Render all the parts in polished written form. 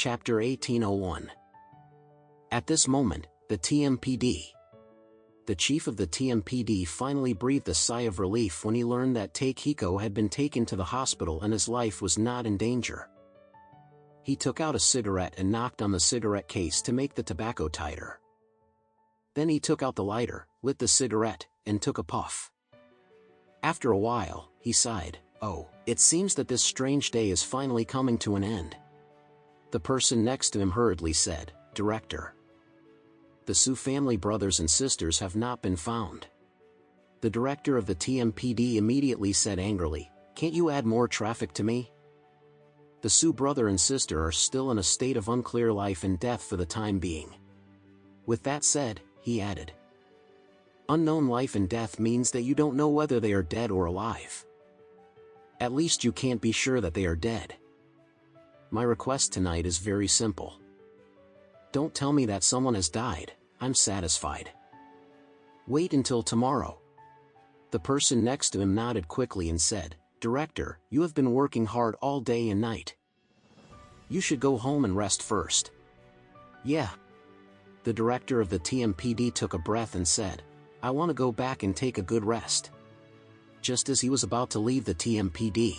Chapter 1801. At this moment, the chief of the TMPD finally breathed a sigh of relief when he learned that Takehiko had been taken to the hospital and his life was not in danger. He took out a cigarette and knocked on the cigarette case to make the tobacco tighter. Then he took out the lighter, lit the cigarette, and took a puff. After a while, he sighed, "Oh, it seems that this strange day is finally coming to an end." The person next to him hurriedly said, "Director, the Su family brothers and sisters have not been found." The director of the TMPD immediately said angrily, "Can't you add more traffic to me? The Su brother and sister are still in a state of unclear life and death for the time being." With that said, he added, "Unknown life and death means that you don't know whether they are dead or alive. At least you can't be sure that they are dead. My request tonight is very simple. Don't tell me that someone has died, I'm satisfied. Wait until tomorrow." The person next to him nodded quickly and said, "Director, you have been working hard all day and night. You should go home and rest first." "Yeah." The director of the TMPD took a breath and said, "I want to go back and take a good rest." Just as he was about to leave the TMPD,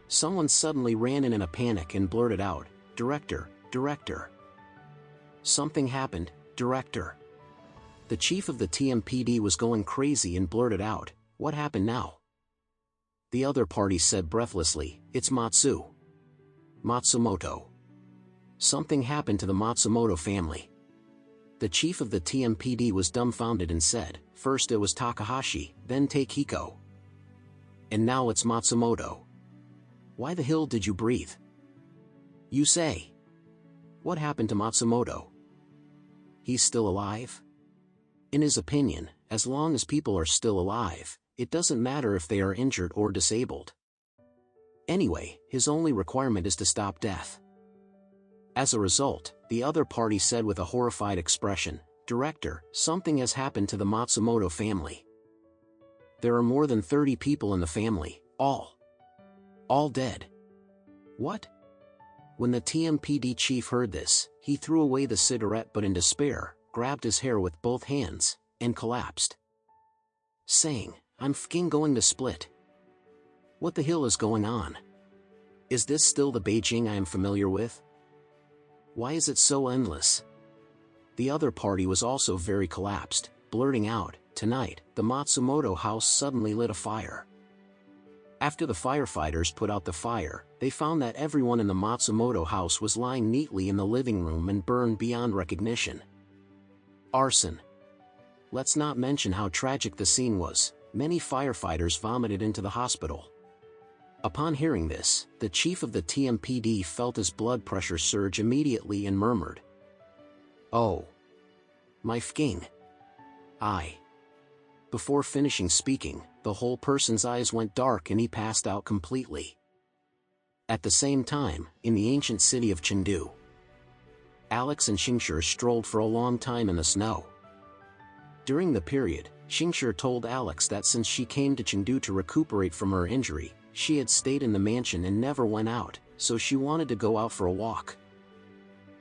someone suddenly ran in a panic and blurted out, "Director, director. Something happened, director." The chief of the TMPD was going crazy and blurted out, "What happened now?" The other party said breathlessly, "It's Matsumoto. Something happened to the Matsumoto family." The chief of the TMPD was dumbfounded and said, "First it was Takahashi, then Takehiko. And now it's Matsumoto. Why the hell did you breathe? You say. What happened to Matsumoto? He's still alive?" In his opinion, as long as people are still alive, it doesn't matter if they are injured or disabled. Anyway, his only requirement is to stop death. As a result, the other party said with a horrified expression, "Director, something has happened to the Matsumoto family. There are more than 30 people in the family, all dead." "What?" When the TMPD chief heard this, he threw away the cigarette but in despair, grabbed his hair with both hands, and collapsed, saying, "I'm f***ing going to split. What the hell is going on? Is this still the Beijing I am familiar with? Why is it so endless?" The other party was also very collapsed, blurting out, "Tonight, the Matsumoto house suddenly lit a fire. After the firefighters put out the fire, they found that everyone in the Matsumoto house was lying neatly in the living room and burned beyond recognition. Arson. Let's not mention how tragic the scene was. Many firefighters vomited into the hospital." Upon hearing this, the chief of the TMPD felt his blood pressure surge immediately and murmured, "Oh. My f***ing eye." Before finishing speaking, the whole person's eyes went dark and he passed out completely. At the same time, in the ancient city of Chengdu, Alex and Xingshi strolled for a long time in the snow. During the period, Xingshi told Alex that since she came to Chengdu to recuperate from her injury, she had stayed in the mansion and never went out, so she wanted to go out for a walk.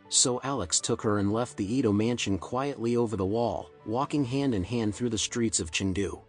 So Alex took her and left the Edo mansion quietly over the wall, walking hand in hand through the streets of Chengdu.